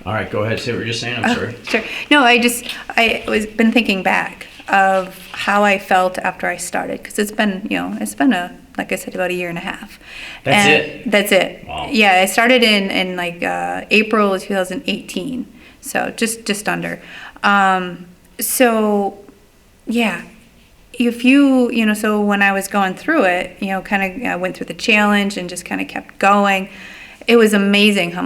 All right, go ahead. Say what you're just saying. I'm sorry. Sure. No, I was been thinking back of how I felt after I started, because it's been like I said, about a year and a half. That's it. Wow. Yeah, I started in like April of 2018, so just under. So yeah, if so when I was going through it, kind of went through the challenge and just kind of kept going. It was amazing how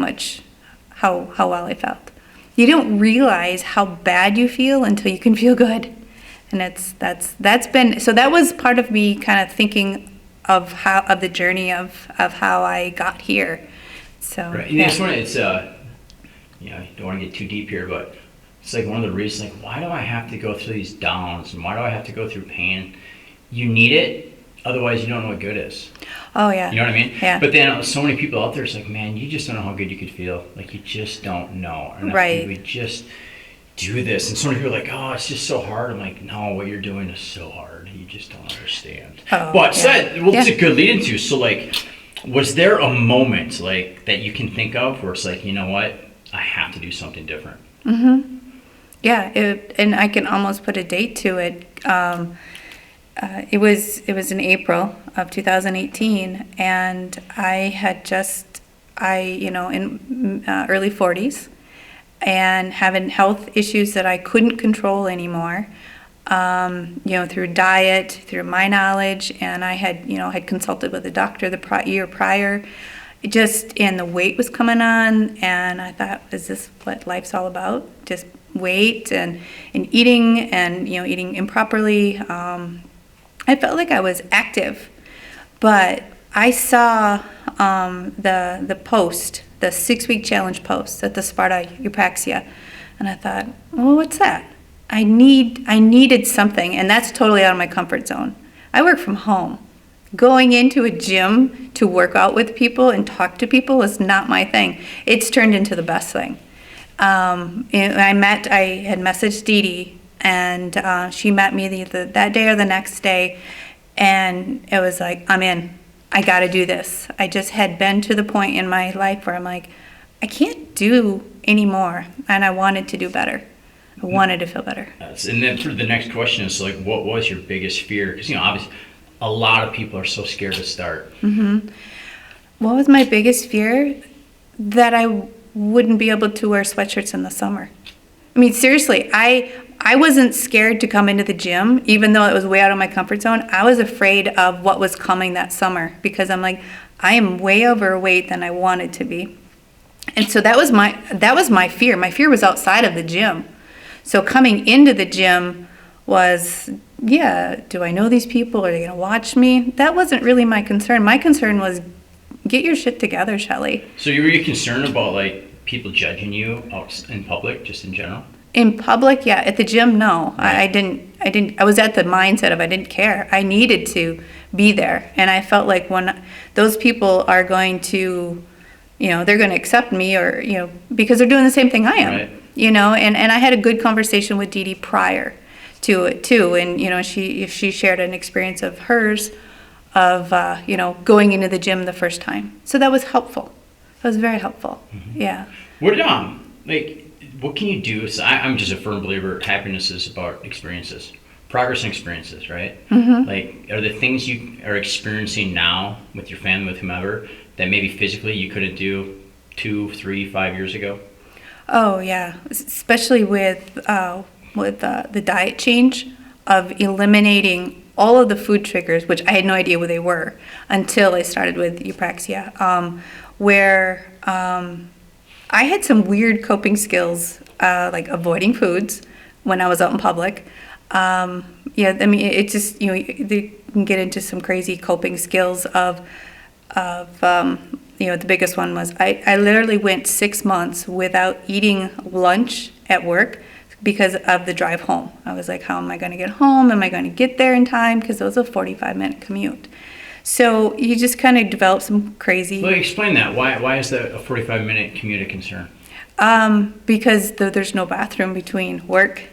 well I felt. You don't realize how bad you feel until you can feel good. And that was part of me kind of thinking of the journey of how I got here. So right. Yeah. It's you don't want to get too deep here, but it's like one of the reasons, like, why do I have to go through these downs and why do I have to go through pain? You need it, otherwise you don't know what good is. Oh yeah. You know what I mean? Yeah. But then so many people out there, it's like, man, you just don't know how good you could feel. Like, you just don't know. And right. We just do this, and so many people are like, oh, it's just so hard. I'm like, no, what you're doing is so hard. You just don't understand. Oh, but it's yeah. a good lead into. So, like, was there a moment like that you can think of where it's like, you know what, I have to do something different? Mm-hmm. Yeah, and I can almost put a date to it. It was in April of 2018, and I had in early 40s, and having health issues that I couldn't control anymore. Through diet, through my knowledge, and I had consulted with a doctor the year prior. And the weight was coming on, and I thought, is this what life's all about? Just weight and eating, and eating improperly. I felt like I was active, but I saw the post, the 6-week challenge post at the Sparta Eupraxia, and I thought, well, what's that? I needed something, and that's totally out of my comfort zone. I work from home. Going into a gym to work out with people and talk to people is not my thing. It's turned into the best thing. I had messaged Dee Dee, and she met me that day or the next day, and it was like, I'm in. I got to do this. I just had been to the point in my life where I'm like, I can't do anymore, and I wanted to do better. I wanted to feel better. And then for the next question is, like, what was your biggest fear? Because, obviously, a lot of people are so scared to start. Mm-hmm. What was my biggest fear? That I wouldn't be able to wear sweatshirts in the summer. I mean, seriously, I wasn't scared to come into the gym, even though it was way out of my comfort zone. I was afraid of what was coming that summer, because I'm like, I am way overweight than I wanted to be. And so that was my fear. My fear was outside of the gym. So coming into the gym was, do I know these people? Are they going to watch me? That wasn't really my concern. My concern was, get your shit together, Shelly. So you were concerned about, like, people judging you out in public, just in general? In public, yeah. At the gym, no. I didn't. I was at the mindset of I didn't care. I needed to be there. And I felt like when those people are going to, they're going to accept me, or, because they're doing the same thing I am. Right. And I had a good conversation with Dee Dee prior to it too, and she shared an experience of hers of going into the gym the first time, so that was helpful. That was very helpful. Mm-hmm. Yeah. What can you do? So I'm just a firm believer happiness is about experiences, progress and experiences, right? Mm-hmm. Like, are the things you are experiencing now with your family, with whomever, that maybe physically you couldn't do 2, 3, 5 years ago? Oh yeah, especially with the diet change of eliminating all of the food triggers, which I had no idea what they were until I started with Eupraxia, where I had some weird coping skills, like avoiding foods when I was out in public. It just, they can get into some crazy coping skills of the biggest one was I literally went 6 months without eating lunch at work because of the drive home. I was like, how am I going to get home? Am I going to get there in time? Because it was a 45-minute commute. So you just kind of develop some crazy... Well, explain that. Why is that a 45-minute commute a concern? Because there's no bathroom between work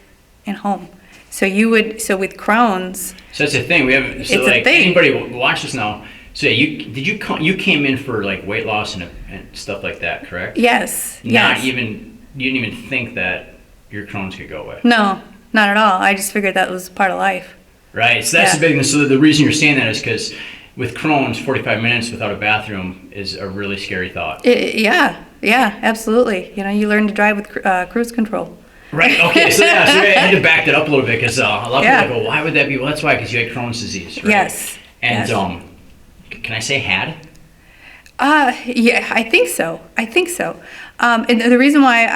and home. So with Crohn's... So that's the thing. It's a thing. Anybody watch this now. So you came in for, like, weight loss and stuff like that, correct? Yes. Not even you didn't even think that your Crohn's could go away. No, not at all. I just figured that was part of life. Right. So that's Yeah. the big thing. So the reason you're saying that is because with Crohn's, 45 minutes without a bathroom is a really scary thought. Yeah, absolutely. You learn to drive with cruise control. Right. Okay. So yeah, so I had to back that up a little bit because a lot of Yeah. people go, "Why would that be?" Well, that's why, because you had Crohn's disease, right? Yes. And yes. can I say had? Yeah, I think so. And the reason why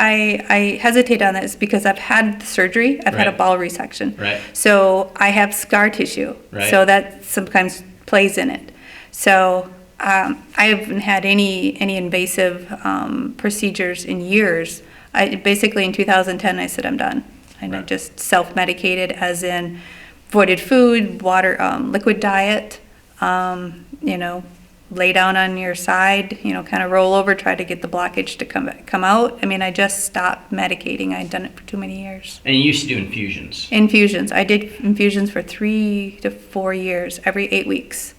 I hesitate on that is because I've had the surgery. I've had a Right. bowel resection. Right. So I have scar tissue. Right. So that sometimes plays in it. So I haven't had any invasive procedures in years. Basically in 2010 I said I'm done. And I Right. just self-medicated, as in avoided food, water, liquid diet, lay down on your side, kind of roll over, try to get the blockage to come out. I mean, I just stopped medicating. I'd done it for too many years. And you used to do infusions. Infusions. I did infusions for 3 to 4 years, every 8 weeks.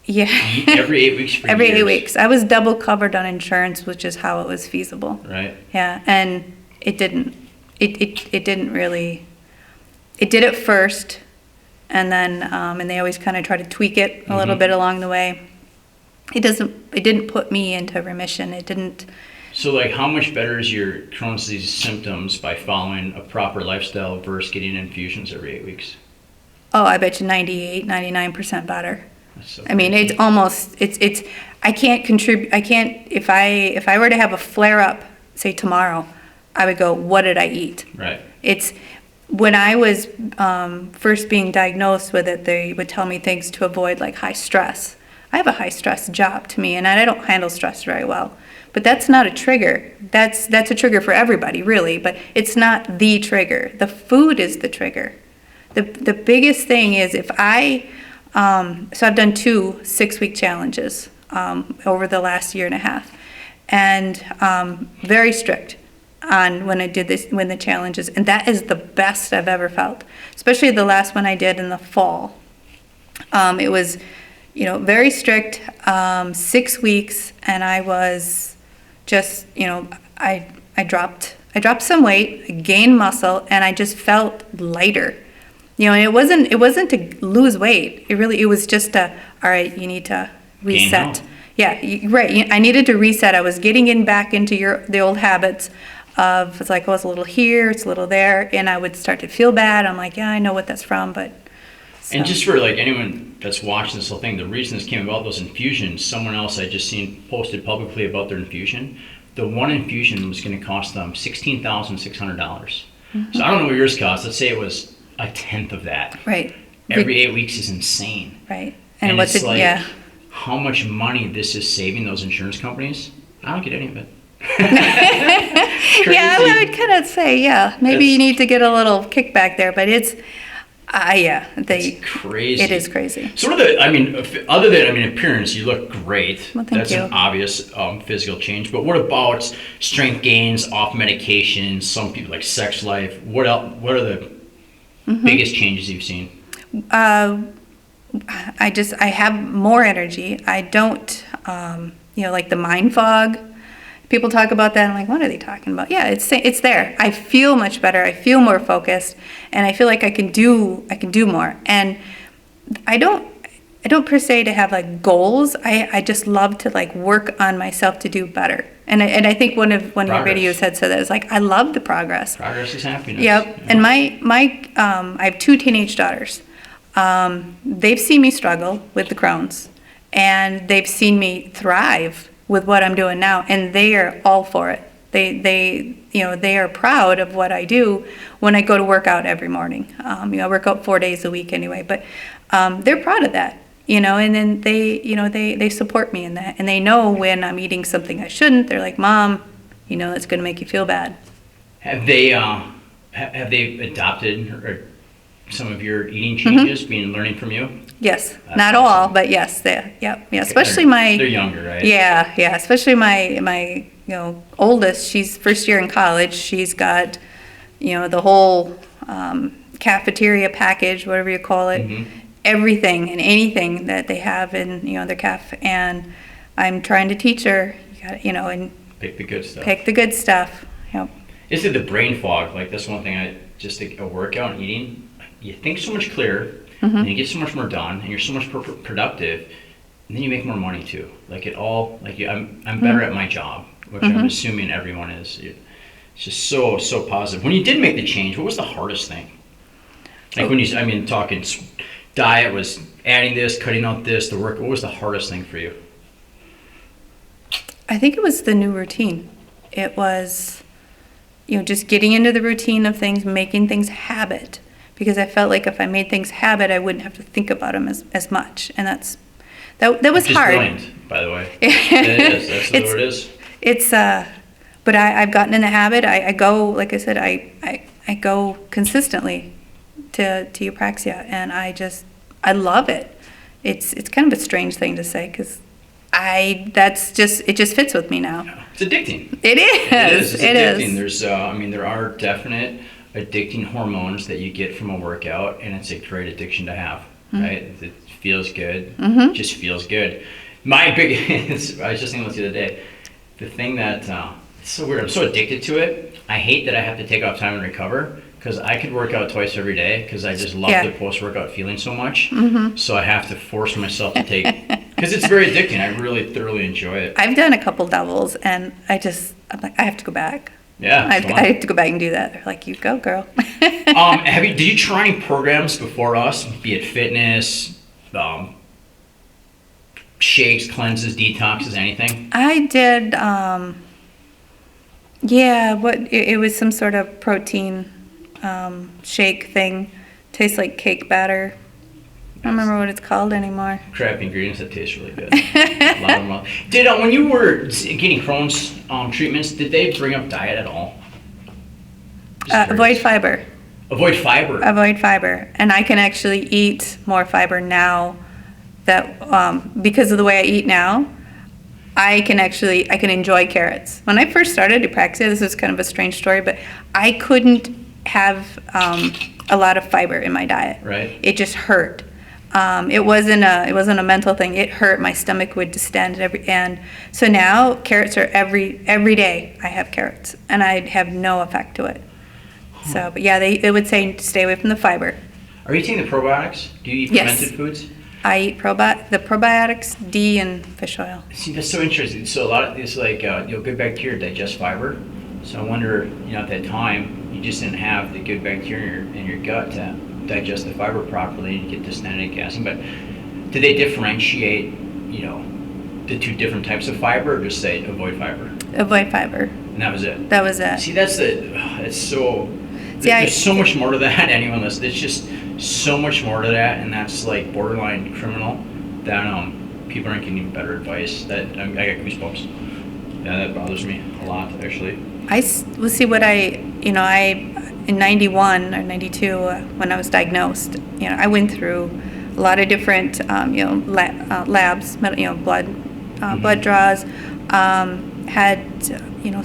Yeah. Every 8 weeks for Every years. 8 weeks. I was double covered on insurance, which is how it was feasible. Right. Yeah, and it didn't. It didn't really. It did at first, and then and they always kind of try to tweak it a little bit along the way. It didn't put me into remission. It didn't. So, like, how much better is your Crohn's disease symptoms by following a proper lifestyle versus getting infusions every 8 weeks? Oh, I bet you 99% better. That's so I mean, crazy. it's almost. It's. I can't contribute. I can't. If I were to have a flare up, say tomorrow, I would go, what did I eat? Right. It's when I was first being diagnosed with it, they would tell me things to avoid, like high stress. I have a high stress job to me, and I don't handle stress very well. But that's not a trigger. That's a trigger for everybody, really. But it's not the trigger. The food is the trigger. The biggest thing is if so I've done 2 6-week challenges over the last year and a half, and very strict on when the challenges, and that is the best I've ever felt. Especially the last one I did in the fall. It was, very strict, 6 weeks, and I was just, I dropped some weight, I gained muscle, and I just felt lighter. And it wasn't to lose weight. It was just all right, you need to reset. health. Yeah, right. I needed to reset. I was getting back into the old habits of, it's like, oh, it's a little here, it's a little there, and I would start to feel bad. I'm like, yeah, I know what that's from, but. And just for like anyone that's watching this whole thing, the reason this came about, those infusions, someone else I just seen posted publicly about their infusion. The one infusion was going to cost them $16,600. So I don't know what yours cost. Let's say it was a tenth of that. Right. Every 8 weeks is insane. Right. And what's it's it? like, Yeah. how much money this is saving those insurance companies. I don't get any of it. Yeah, I would kind of say, yeah, maybe you need to get a little kickback there, but it's, It's crazy. It is crazy. So other than appearance, you look great. Well, thank That's you. an obvious physical change. But what about strength gains, off medication, some people like sex life? What else? What are the biggest changes you've seen? I have more energy. I don't, like the mind fog. People talk about that. I'm like, what are they talking about? Yeah, it's there. I feel much better. I feel more focused, and I feel like I can do more. And I don't per se to have like goals. I just love to like work on myself to do better. And I think one of your videos had said that. It's like, I love the progress. Progress is happiness. Yep. Yeah. And I have 2 teenage daughters. They've seen me struggle with the Crohn's, and they've seen me thrive with what I'm doing now, and they are all for it. They are proud of what I do when I go to work out every morning. I work out 4 days a week anyway, but they're proud of that. And then they support me in that, and they know when I'm eating something I shouldn't. They're like, Mom, it's going to make you feel bad. Have they adopted or some of your eating changes, being learning from you? Yes, That's not awesome. all, but yes, yeah. Especially They're younger, right? Yeah. Especially my oldest. She's first year in college. She's got the whole cafeteria package, whatever you call it, everything and anything that they have in their cafe. And I'm trying to teach her, and Pick the good stuff. pick the good stuff. Yep. Is it the brain fog? Like that's one thing I just think a workout and eating, you think so much clearer, and you get so much more done, and you're so much productive, and then you make more money too. Like it all, like I'm better at my job, which I'm assuming everyone is. It's just so positive. When you did make the change, what was the hardest thing? Like when you, I mean, talking diet was adding this, cutting out this, the work. What was the hardest thing for you? I think it was the new routine. It was, just getting into the routine of things, making things habit. Because I felt like if I made things habit, I wouldn't have to think about them as much. And that was Just hard. brilliant, by the way. It is. That's the word it is. It's, but I've gotten in the habit. I go, like I said, I go consistently to Eupraxia, and I love it. It's kind of a strange thing to say, because it just fits with me now. Yeah. It's addicting. It is. It's addicting. There's, there are definite addicting hormones that you get from a workout, and it's a great addiction to have, right? It feels good. Just feels good. My biggest, I was just thinking about the other day, the thing that, it's so weird, I'm so addicted to it, I hate that I have to take off time and recover, because I could work out twice every day, because I just love the post-workout feeling so much, so I have to force myself to take, because it's very addicting, I really thoroughly enjoy it. I've done a couple doubles, and I'm like, I have to go back. Yeah, I have to go back and do that. They're like, you go, girl. Did you try any programs before us, be it fitness, shakes, cleanses, detoxes, anything? I did, it was some sort of protein shake thing. Tastes like cake batter. I don't remember what it's called anymore. Crap ingredients that taste really good. A lot of them. Did when you were getting Crohn's treatments, did they bring up diet at all? Avoid fiber. Avoid fiber. Avoid fiber, and I can actually eat more fiber now. That because of the way I eat now, I can enjoy carrots. When I first started Eupraxia, this is kind of a strange story, but I couldn't have a lot of fiber in my diet. Right. It just hurt. It wasn't a mental thing. It hurt. My stomach would distend and so now carrots are every day. I have carrots, and I have no effect to it. So, but yeah, they would say stay away from the fiber. Are you eating the probiotics? Do you eat fermented foods? I eat the probiotics, D, and fish oil. See, that's so interesting. So a lot of it's like good bacteria digest fiber. So I wonder, at that time you just didn't have the good bacteria in your gut to digest the fiber properly and get distended acid. But do they differentiate, the two different types of fiber, or just say avoid fiber? Avoid fiber. And that was it. That was it. See, it's so. There's so much more to that. Anyone listen, there's just so much more to that, and that's like borderline criminal. That people aren't getting better advice. That I got goosebumps. Yeah, that bothers me a lot, actually. Let's see what in 91 or 92 when I was diagnosed, I went through a lot of different, labs, blood draws,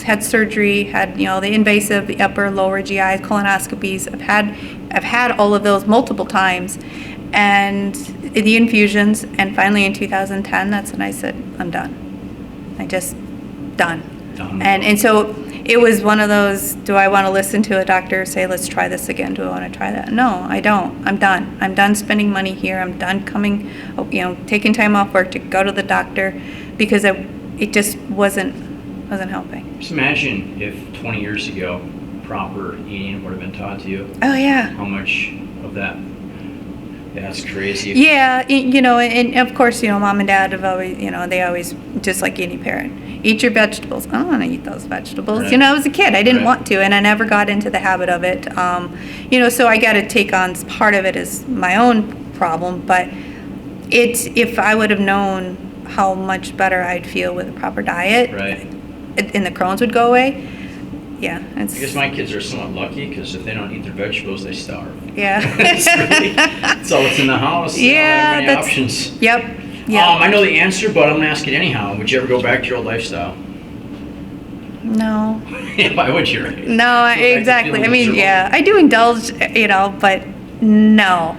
had surgery, had, the invasive, the upper, lower GI, colonoscopies. I've had all of those multiple times, and the infusions, and finally in 2010, that's when I said, I'm done. Done. And so it was one of those, do I want to listen to a doctor say, let's try this again? Do I want to try that? No, I don't. I'm done. I'm done spending money here. I'm done taking time off work to go to the doctor, because it just wasn't helping. Just imagine if 20 years ago, proper eating would have been taught to you. Oh, yeah. How much of that? Yeah, that's crazy. Yeah, and of course, Mom and Dad have always, they always, just like any parent, eat your vegetables. I don't want to eat those vegetables. Right. I was a kid. I didn't want to, and I never got into the habit of it. So I got to take on part of it as my own problem, but if I would have known how much better I'd feel with a proper diet, right, and the Crohn's would go away. Yeah, I guess my kids are somewhat lucky, because if they don't eat their vegetables, they starve. Yeah. That's all that's in the house. Yeah, many options. Yep. I know the answer, but I'm gonna ask it anyhow. Would you ever go back to your old lifestyle? No. Why would you? No, exactly. I do indulge, but no.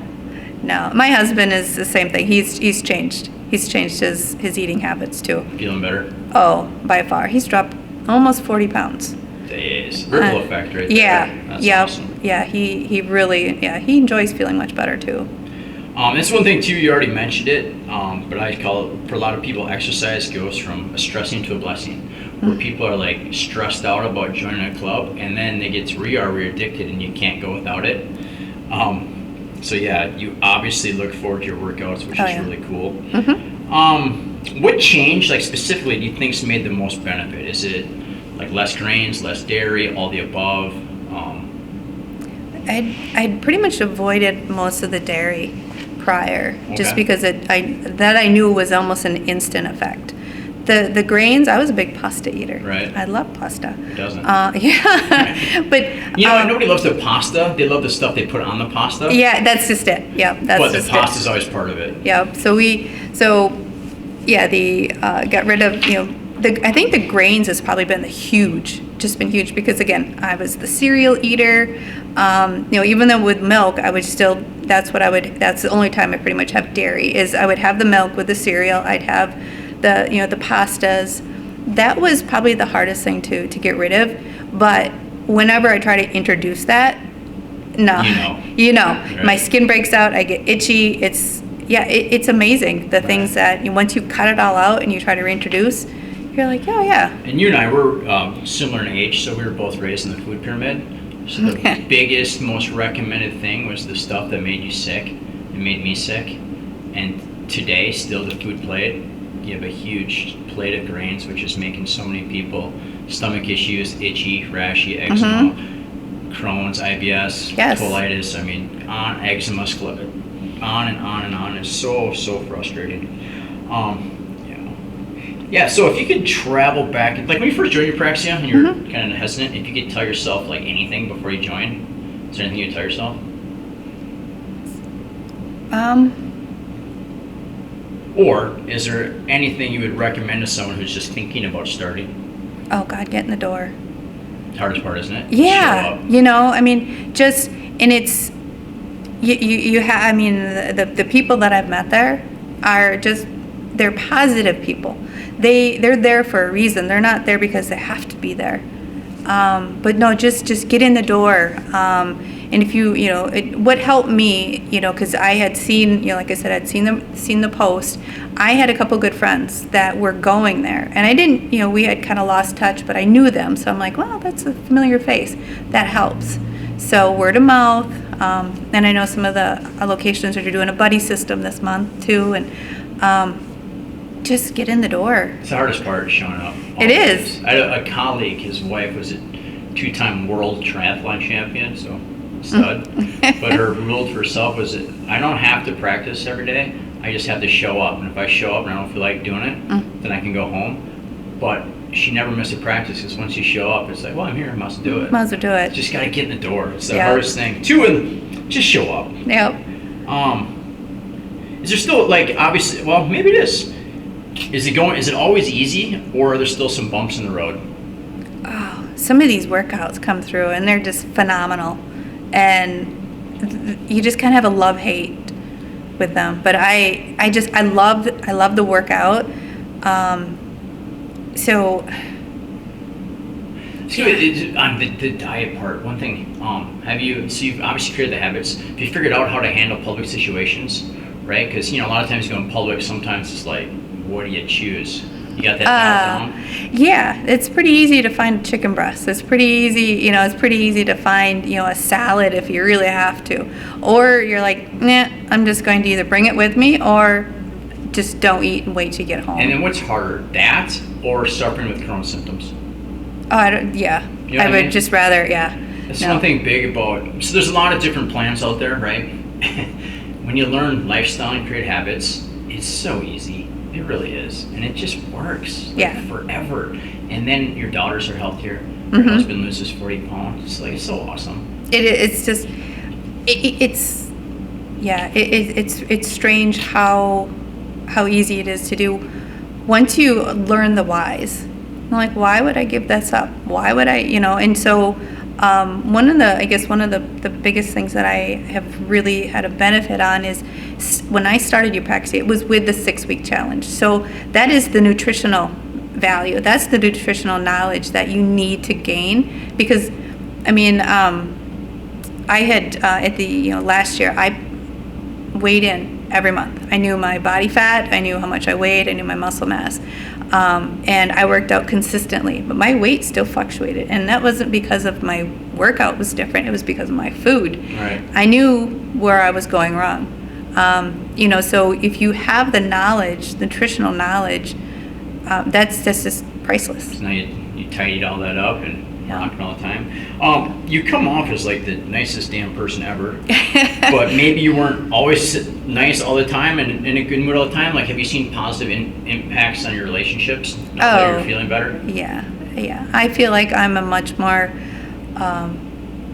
My husband is the same thing. He's changed. He's changed his eating habits too. Feeling better? Oh, by far. He's dropped almost 40 pounds. Dang. days. Ripple effect right there. Yeah, That's yeah, awesome. yeah. He really, yeah, he enjoys feeling much better too. That's one thing too. You already mentioned it, but I call it, for a lot of people, exercise goes from a stressing to a blessing. Where people are like stressed out about joining a club, and then they get to re-addicted, and you can't go without it. So yeah, you obviously look forward to your workouts, which is really cool. What change, like specifically, do you think's made the most benefit? Is it like less grains, less dairy, all the above? I'd pretty much avoided most of the dairy prior, just Okay. because I knew was almost an instant effect. The grains, I was a big pasta eater. Right. I love pasta. Who doesn't? Yeah, but You know, nobody loves the pasta. They love the stuff they put on the pasta. yeah, that's just it. Yeah, that's But the just pasta's it. always part of it. Yeah, got rid of, I think the grains has probably been been huge because again, I was the cereal eater. Even though with milk, I would still, that's the only time I pretty much have dairy is I would have the milk with the cereal. I'd have the pastas. That was probably the hardest thing to get rid of. But whenever I try to introduce that, no, Right. my skin breaks out. I get itchy. It's amazing the things that once you cut it all out and you try to reintroduce, you're like, oh yeah. And you and I were similar in age, so we were both raised in the food pyramid. So the biggest, most recommended thing was the stuff that made you sick. It made me sick. And today, still the food plate, you have a huge plate of grains, which is making so many people stomach issues, itchy, rashy, eczema, Crohn's, IBS, Yes. colitis. I mean, eczema, on and on and on. It's so frustrating. Yeah, so if you could travel back, like when you first joined your praxia and you're kind of hesitant, if you could tell yourself like anything before you joined, is there anything you'd tell yourself? Or is there anything you would recommend to someone who's just thinking about starting? Oh God, get in the door. The hardest part, isn't it? Yeah, Show up. I mean, and it's, the people that I've met there are they're positive people. They're there for a reason. They're not there because they have to be there. But no, just get in the door. And if what helped me, because I had seen, like I said, I'd seen the post. I had a couple good friends that were going there, and I didn't, we had kind of lost touch, but I knew them, so I'm like, well, that's a familiar face. That helps. So word of mouth, and I know some of the locations are doing a buddy system this month too, and just get in the door. It's the hardest part, showing up. It is. I had a colleague, his wife was a 2-time world triathlon champion, so stud. But her rule to herself was that I don't have to practice every day. I just have to show up. And if I show up and I don't feel like doing it, then I can go home. But she never missed a practice because once you show up, it's like, well, I'm here, I must do it. Might as well do it. Just got to get in the door. It's the hardest thing. 2, and just show up. Yep. Is there still, like, obviously, well, maybe it is. Is it always easy, or are there still some bumps in the road? Oh, some of these workouts come through and they're just phenomenal, and you just kind of have a love-hate with them. But I love the workout. So on the diet part, one thing, you've obviously created the habits. Have you figured out how to handle public situations, right? Because, a lot of times you go in public, sometimes it's like, what do you choose? You got that dialed down? Yeah, it's pretty easy to find chicken breasts. It's pretty easy, to find, a salad if you really have to. Or you're like, nah, I'm just going to either bring it with me or just don't eat and wait till you get home. And then what's harder, that or suffering with Crohn's symptoms? Oh, I don't, yeah. You know I what I would mean? just rather, yeah. That's No. one thing big about, so there's a lot of different plans out there, right? When you learn lifestyle and create habits, it's so easy. It really is. And it just works. Forever. And then your daughters are healthier. Your husband loses 40 pounds. It's so awesome. It's strange how easy it is to do once you learn the whys. I'm like, why would I give this up? Why would I, and so one of the biggest things that I have really had a benefit on is when I started Eupraxia, it was with the 6-week challenge. So that is the nutritional value. That's the nutritional knowledge that you need to gain. Because, I mean, I had at the last year I weighed in every month. I knew my body fat. I knew how much I weighed. I knew my muscle mass, and I worked out consistently. But my weight still fluctuated, and that wasn't because of my workout was different. It was because of my food. Right. I knew where I was going wrong. So if you have the knowledge, nutritional knowledge, that's just priceless. So now you tidied all that up and Yeah. rocking all the time. You come off as like the nicest damn person ever, but maybe you weren't always nice all the time and in a good mood all the time. Like, have you seen positive impacts on your relationships now that you're feeling better? Yeah. I feel like I'm a much more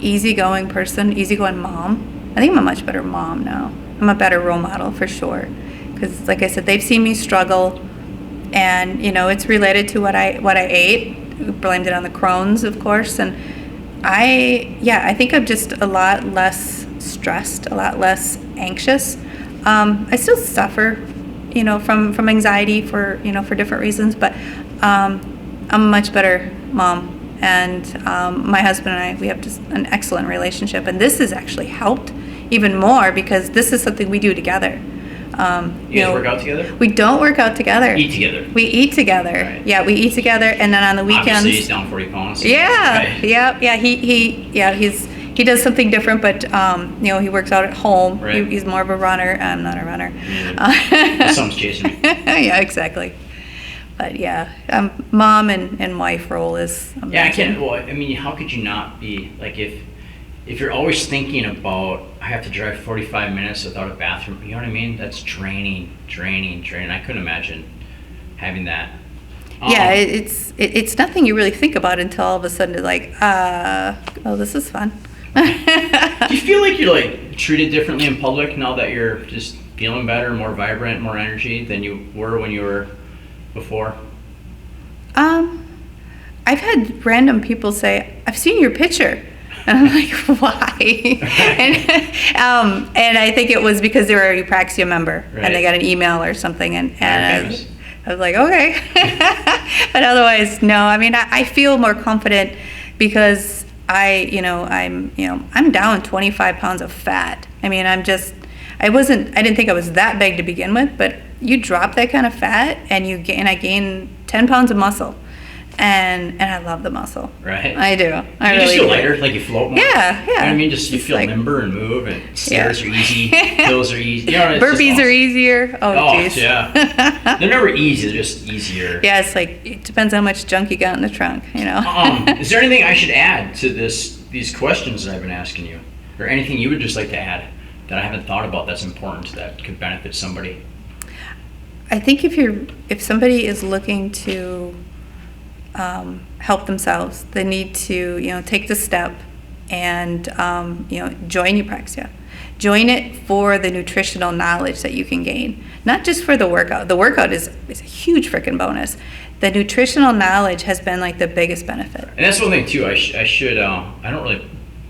easygoing person, easygoing mom. I think I'm a much better mom now. I'm a better role model for sure. Because, like I said, they've seen me struggle, and it's related to what I ate. We blamed it on the Crohn's, of course, and I think I'm just a lot less stressed, a lot less anxious. I still suffer, from anxiety for different reasons, but I'm a much better mom. And my husband and I, we have just an excellent relationship, and this has actually helped even more because this is something we do together. You guys work out together? We don't work out together. Eat together. We eat together. Right. Yeah, we eat together, and then on the weekends. Obviously, he's down 40 pounds. Yeah, Right. yeah. He does something different, but he works out at home. Right. He's more of a runner. I'm not a runner. Someone's chasing me. Yeah, exactly. But yeah, mom and wife role is amazing. Yeah, I can't. Well, I mean, how could you not be like if you're always thinking about I have to drive 45 minutes without a bathroom? You know what I mean? That's draining. I couldn't imagine having that. Yeah, it's nothing you really think about until all of a sudden it's like, oh, this is fun. Do you feel like you're like treated differently in public now that you're just feeling better, more vibrant, more energy than you were when you were before? I've had random people say, "I've seen your picture," and I'm like, "Why?" and I think it was because they were a Eupraxia member, Right. and they got an email or something, and Okay. I was like, "Okay," but otherwise, no. I mean, I feel more confident because I'm down 25 pounds of fat. I mean, I didn't think I was that big to begin with, but you drop that kind of fat and I gain 10 pounds of muscle. And I love the muscle. Right. I do. I You really just feel do. lighter, like you float more. Yeah. You know what I mean? Just you Just feel like- limber and move, and stairs are easy, hills are easy. It's just Burpees are awesome. easier. Oh, jeez. Yeah. They're never easy. They're just easier. Yeah, it's like, it depends how much junk you got in the trunk, Is there anything I should add to these questions that I've been asking you, or anything you would just like to add that I haven't thought about that's important that could benefit somebody? I think if somebody is looking to help themselves, they need to take the step and join Eupraxia. Join it for the nutritional knowledge that you can gain, not just for the workout. The workout is a huge freaking bonus. The nutritional knowledge has been like the biggest benefit. And that's one thing too. I should. I don't really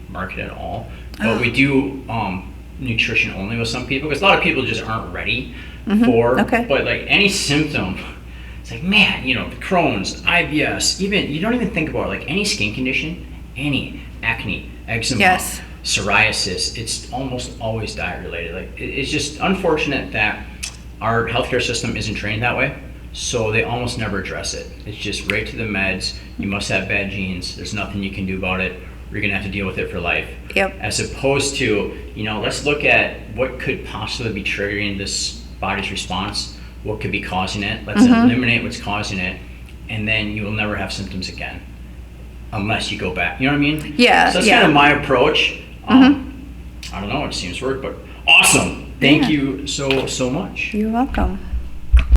market at all, but we do nutrition only with some people because a lot of people just aren't ready for. Okay. But like any symptom, it's like, man, the Crohn's, IBS, even you don't even think about it, like any skin condition, any acne, eczema, Yes. psoriasis. It's almost always diet related. Like it's just unfortunate that our healthcare system isn't trained that way. So they almost never address it. It's just right to the meds. You must have bad genes. There's nothing you can do about it. You're gonna have to deal with it for life. Yep. As opposed to, let's look at what could possibly be triggering this body's response. What could be causing it? Let's eliminate what's causing it, and then you will never have symptoms again, unless you go back. You know what I mean? Yeah. So that's yeah. kind of my approach. I don't know. It seems to work, but awesome. Thank Yeah. you so much. You're welcome.